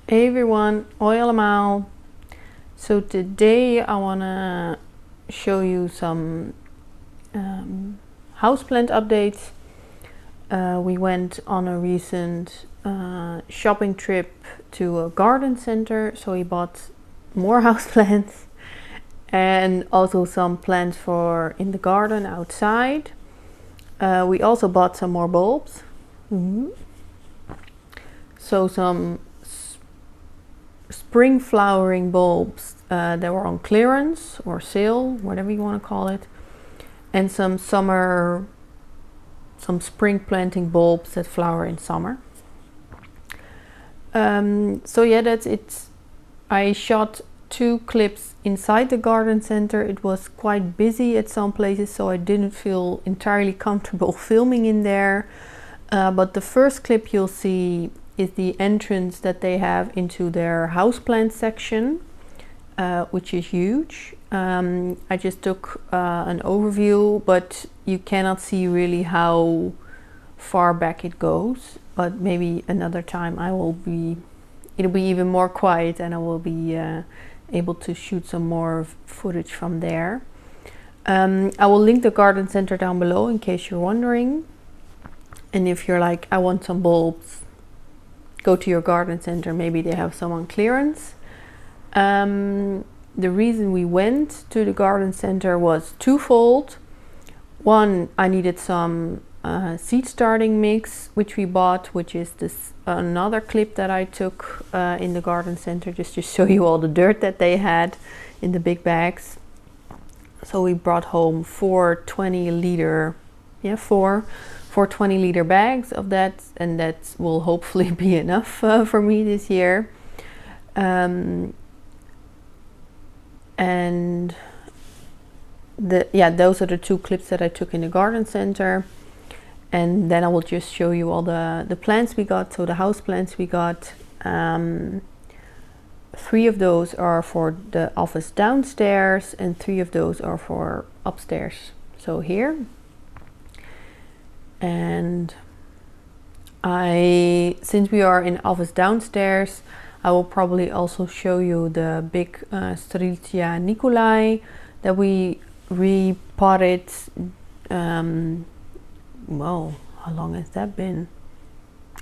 Hey everyone, Hoi Allemaal. So today I want to show you some houseplant updates. We went on a recent shopping trip to a garden center, so we bought more houseplants and also some plants for in the garden outside. We also bought some more bulbs. So some spring flowering bulbs that were on clearance or sale, whatever you want to call it, and some spring planting bulbs that flower in summer. So yeah, that's it. I shot 2 clips inside the garden center. It was quite busy at some places, so I didn't feel entirely comfortable filming in there. But the first clip you'll see is the entrance that they have into their houseplant section, which is huge. I just took an overview, but you cannot see really how far back it goes. But maybe another time it'll be even more quiet and I will be able to shoot some more footage from there. I will link the garden center down below in case you're wondering. And if you're like, I want some bulbs, go to your garden center, maybe they have some on clearance. The reason we went to the garden center was twofold. One, I needed some seed starting mix, which we bought, which is this another clip that I took in the garden center just to show you all the dirt that they had in the big bags. So we brought home 4 20-liter bags of that, and that will hopefully be enough for me this year. And those are the 2 clips that I took in the garden center. And then I will just show you all the plants we got. So the house plants we got, 3 of those are for the office downstairs and 3 of those are for upstairs, so here. And since we are in office downstairs, I will probably also show you the big Strelitzia Nicolai that we repotted. Well, how long has that been?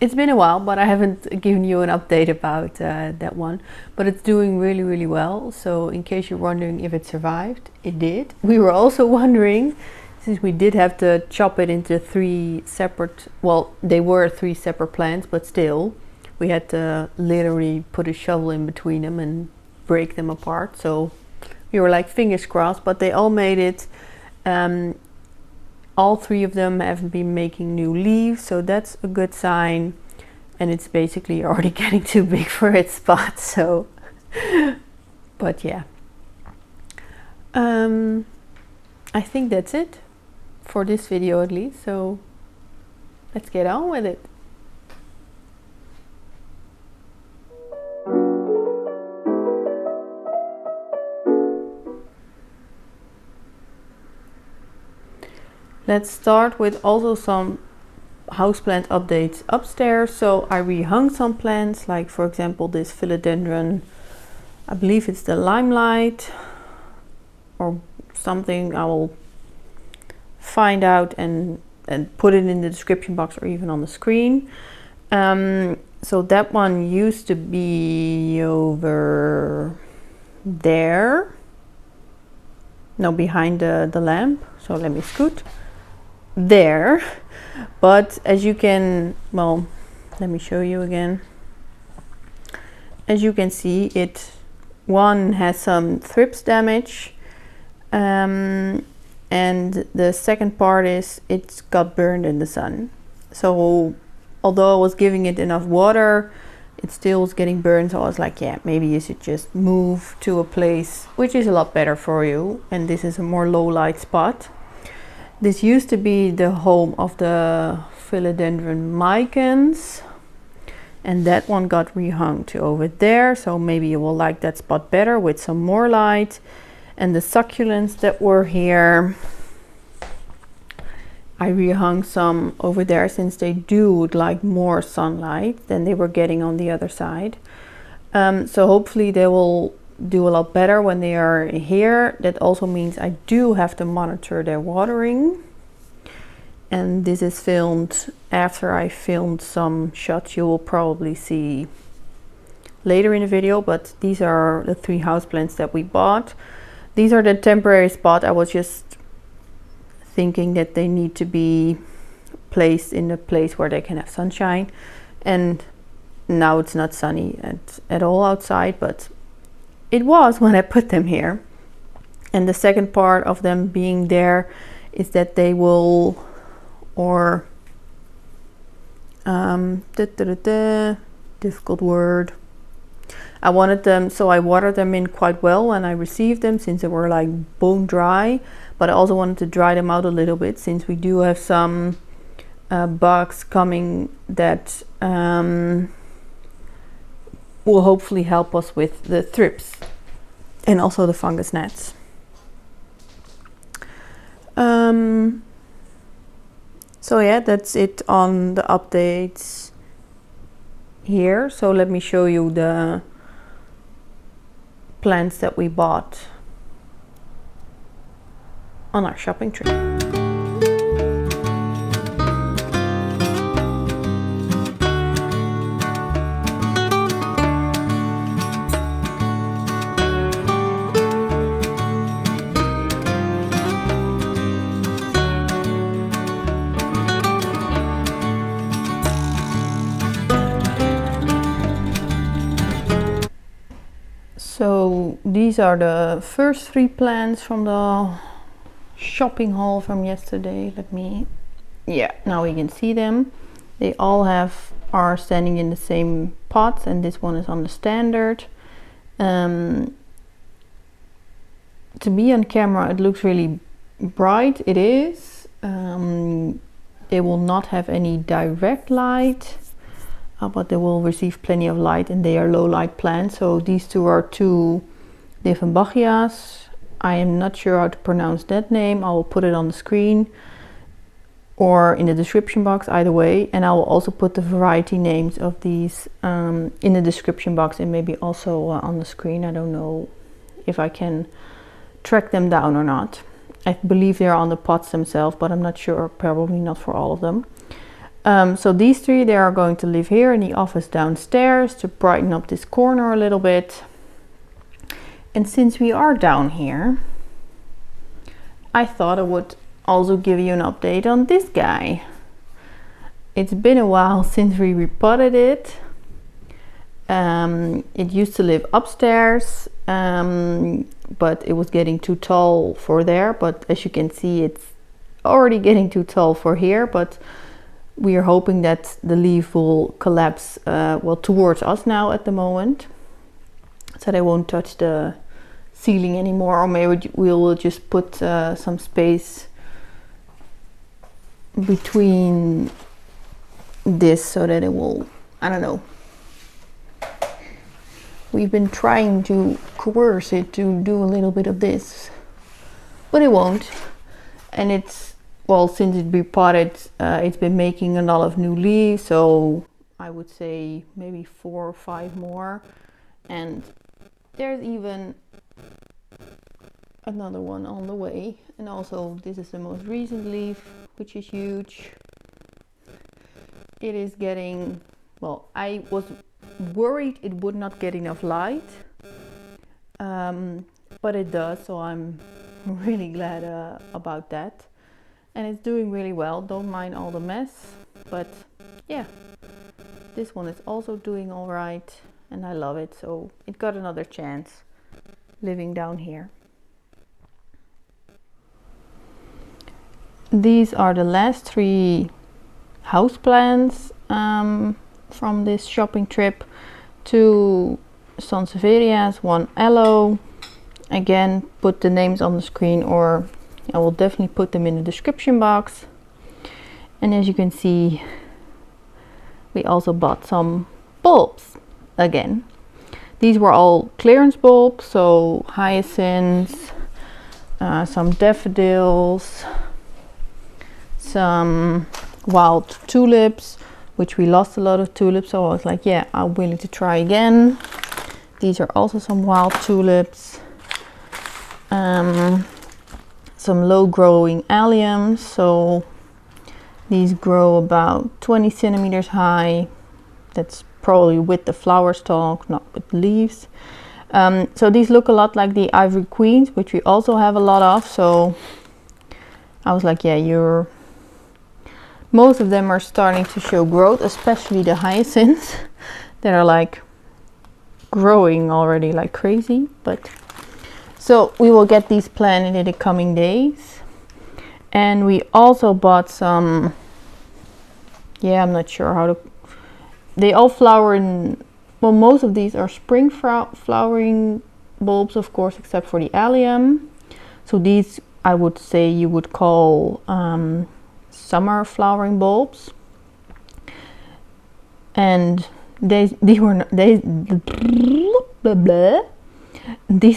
It's been a while, but I haven't given you an update about that one. But it's doing really, really well. So in case you're wondering if it survived, it did. We were also wondering, since we did have to chop it into 3 separate, well, they were 3 separate plants, but still, we had to literally put a shovel in between them and break them apart. So we were like, fingers crossed, but they all made it. All 3 of them have been making new leaves, so that's a good sign. And it's basically already getting too big for its spot, so but yeah. I think that's it for this video at least, so let's get on with it. Let's start with also some houseplant updates upstairs. So I rehung some plants, like for example this philodendron, I believe it's the limelight or something. I will find out and put it in the description box or even on the screen. So that one used to be over there, no, behind the lamp. So let me scoot there, but as you can, well, let me show you again. As you can see, one has some thrips damage, and the second part is it's got burned in the sun. So although I was giving it enough water, it still was getting burned. So I was like, yeah, maybe you should just move to a place which is a lot better for you, and this is a more low light spot. This used to be the home of the philodendron micans, and that one got rehung to over there, so maybe you will like that spot better with some more light. And the succulents that were here, I rehung some over there since they do like more sunlight than they were getting on the other side. So hopefully they will do a lot better when they are here. That also means I do have to monitor their watering. And this is filmed after I filmed some shots you will probably see later in the video, but these are the 3 houseplants that we bought. These are the temporary spot. I was just thinking that they need to be placed in a place where they can have sunshine, and now it's not sunny at all outside, but it was when I put them here. And the second part of them being there is that they will, or difficult word. I wanted them, so I watered them in quite well when I received them, since they were like bone dry, but I also wanted to dry them out a little bit, since we do have some bugs coming that will hopefully help us with the thrips and also the fungus gnats. So yeah, that's it on the updates here. So let me show you the plants that we bought on our shopping trip. So these are the first 3 plants from the shopping haul from yesterday. Now we can see them. They all are standing in the same pots, and this one is on the standard. To be on camera it looks really bright. It is. They will not have any direct light, but they will receive plenty of light, and they are low light plants. So these 2 are 2 Dieffenbachias. I am not sure how to pronounce that name. I will put it on the screen or in the description box, either way, and I will also put the variety names of these in the description box and maybe also on the screen. I don't know if I can track them down or not. I believe they're on the pots themselves, but I'm not sure, probably not for all of them. So these 3, they are going to live here in the office downstairs to brighten up this corner a little bit. And since we are down here, I thought I would also give you an update on this guy. It's been a while since we repotted it. It used to live upstairs, but it was getting too tall for there. But as you can see, it's already getting too tall for here, but we are hoping that the leaf will collapse towards us now at the moment, so they won't touch the ceiling anymore, or maybe we will just put some space between this so that it will, I don't know. We've been trying to coerce it to do a little bit of this, but it won't. And it's, well, since it's been potted, it's been making a lot of new leaves, so I would say maybe 4 or 5 more. And there's even another one on the way. And also this is the most recent leaf, which is huge. It is getting, well, I was worried it would not get enough light, but it does, so I'm really glad about that. And it's doing really well. Don't mind all the mess, but yeah, this one is also doing all right, and I love it. So it got another chance living down here. These are the last 3 houseplants from this shopping trip. 2 Sansevierias, 1 aloe. Again, put the names on the screen, or I will definitely put them in the description box. And as you can see, we also bought some bulbs again. These were all clearance bulbs, so hyacinths, some daffodils, some wild tulips, which we lost a lot of tulips, so I was like, yeah, I'm willing to try again. These are also some wild tulips. Some low growing alliums, so these grow about 20 centimeters high. That's probably with the flower stalk, not with leaves. So these look a lot like the Ivory Queens, which we also have a lot of. So I was like, yeah, most of them are starting to show growth, especially the hyacinths that are like growing already like crazy. But so we will get these planted in the coming days. And we also bought some, I'm not sure how to, they all flower in, well, most of these are spring flowering bulbs, of course, except for the allium. So these I would say you would call summer flowering bulbs. And these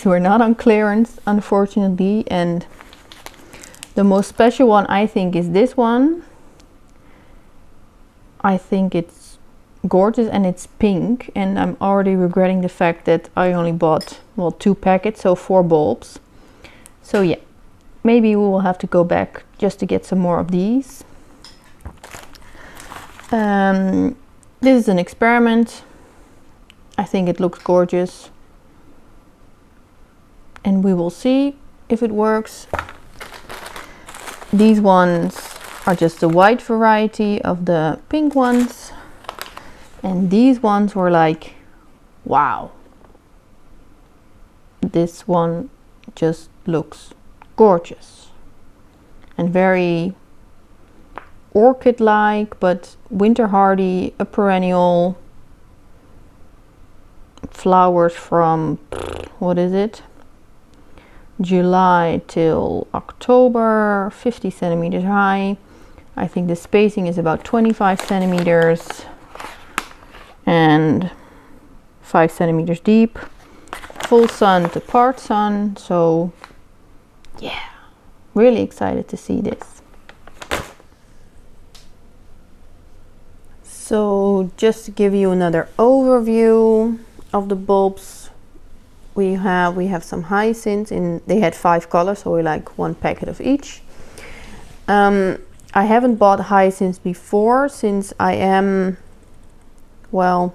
were not on clearance, unfortunately. And the most special one, I think, is this one. I think it's gorgeous and it's pink, and I'm already regretting the fact that I only bought, well, 2 packets, so 4 bulbs. So yeah, maybe we will have to go back just to get some more of these. This is an experiment. I think it looks gorgeous, and we will see if it works. These ones are just the white variety of the pink ones, and these ones were like, wow, this one just looks gorgeous and very orchid-like, but winter hardy, a perennial, flowers from, what is it, July till October, 50 centimeters high. I think the spacing is about 25 centimeters and 5 centimeters deep. Full sun to part sun, so yeah, really excited to see this. So just to give you another overview of the bulbs we have some hyacinths in, they had 5 colors, so we like 1 packet of each. I haven't bought hyacinths before, since I am, well,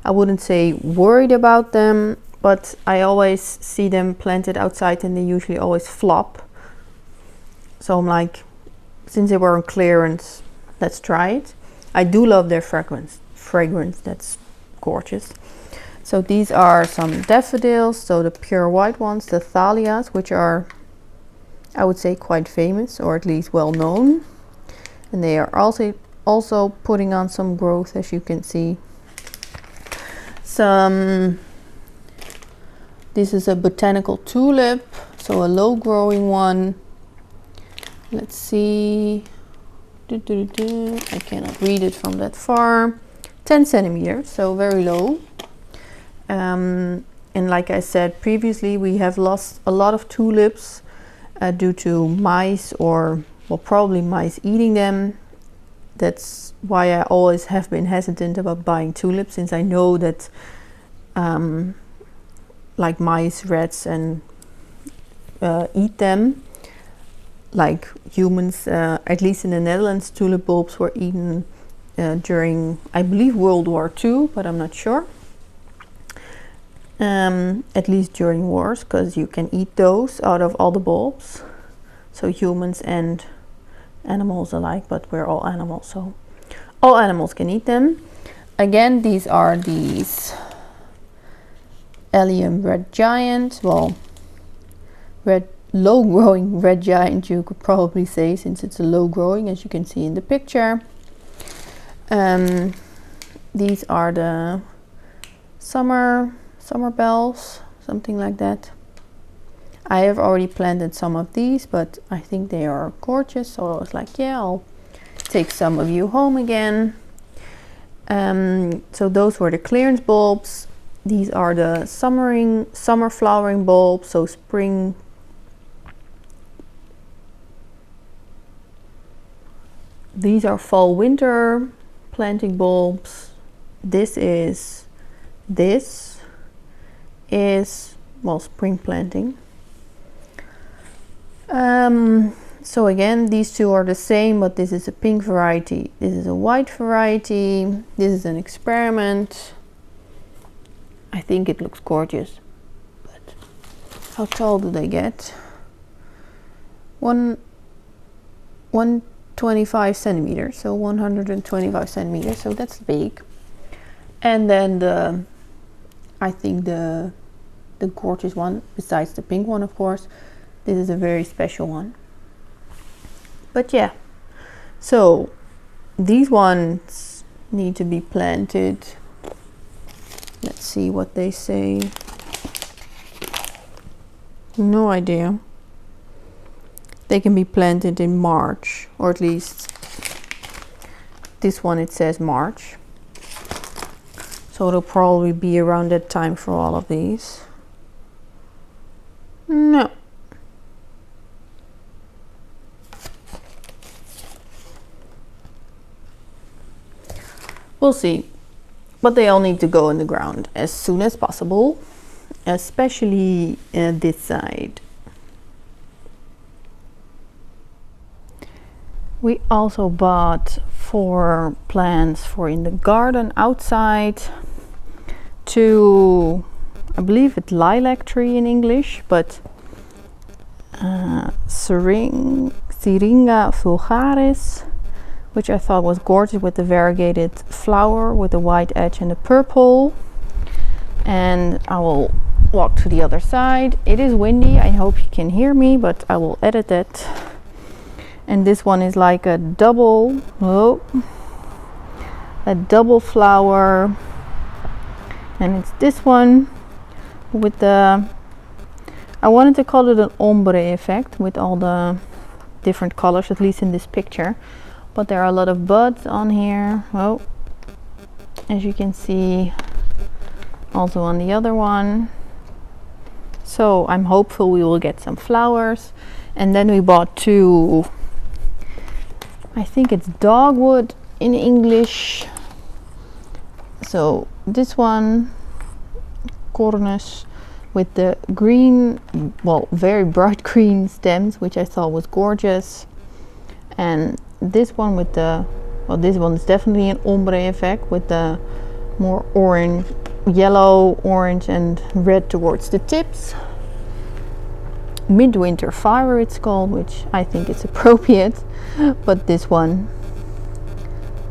I wouldn't say worried about them, but I always see them planted outside and they usually always flop. So I'm like, since they were on clearance, let's try it. I do love their fragrance, that's gorgeous. So these are some daffodils, so the pure white ones, the thalias, which are, I would say, quite famous, or at least well known. And they are also putting on some growth, as you can see. This is a botanical tulip, so a low growing one. Let's see. I cannot read it from that far. 10 centimeters, so very low. And like I said previously, we have lost a lot of tulips due to mice, or well, probably mice eating them. That's why I always have been hesitant about buying tulips, since I know that like mice, rats, and eat them like humans. At least in the Netherlands, tulip bulbs were eaten during, I believe, World War II, but I'm not sure. At least during wars, because you can eat those out of all the bulbs, so humans and animals alike, but we're all animals, so all animals can eat them. Again, these are these Allium Red Giant, well, low growing red giant, you could probably say, since it's a low growing, as you can see in the picture. These are the summer bells, something like that. I have already planted some of these, but I think they are gorgeous, so I was like, yeah, I'll take some of you home again. So those were the clearance bulbs. These are the summer flowering bulbs, so spring. These are fall winter planting bulbs. This is this. is, well, spring planting. So again, these two are the same, but this is a pink variety, this is a white variety. This is an experiment. I think it looks gorgeous, but how tall do they get? 125 centimeters, so 125 centimeters, so that's big. And then I think the gorgeous one, besides the pink one of course, this is a very special one. But yeah, so these ones need to be planted. Let's see what they say. No idea. They can be planted in March, or at least this one it says March. So it'll probably be around that time for all of these. No. We'll see. But they all need to go in the ground as soon as possible, especially this side. We also bought 4 plants for in the garden outside. 2, I believe it's lilac tree in English, but Syringa vulgaris, which I thought was gorgeous with the variegated flower with the white edge and the purple. And I will walk to the other side. It is windy, I hope you can hear me, but I will edit it. And this one is like a double flower, and it's this one with the, I wanted to call it an ombre effect with all the different colors, at least in this picture. But there are a lot of buds on here, as you can see, also on the other one. So I'm hopeful we will get some flowers. And then we bought 2, I think it's dogwood in English. So this one, cornus, with the green, well, very bright green stems, which I thought was gorgeous. And this one with the, well, this one is definitely an ombre effect with the more orange, yellow, orange and red towards the tips. Midwinter fire it's called, which I think is appropriate. But this one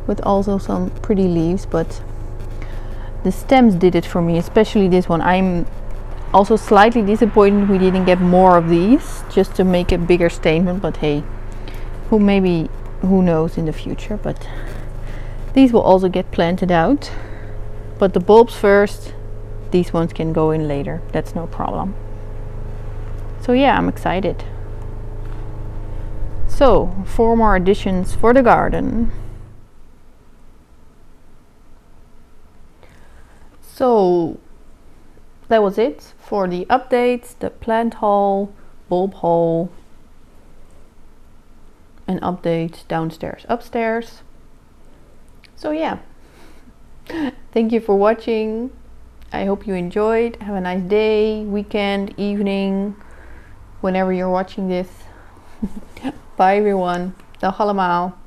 with also some pretty leaves, but the stems did it for me, especially this one. I'm also slightly disappointed we didn't get more of these, just to make a bigger statement, but hey, who knows in the future. But these will also get planted out, but the bulbs first. These ones can go in later, that's no problem. So yeah, I'm excited. So 4 more additions for the garden. So that was it for the updates, the plant haul, bulb haul, and updates downstairs, upstairs. So yeah, thank you for watching. I hope you enjoyed. Have a nice day, weekend, evening, whenever you're watching this. Bye everyone. Dag allemaal.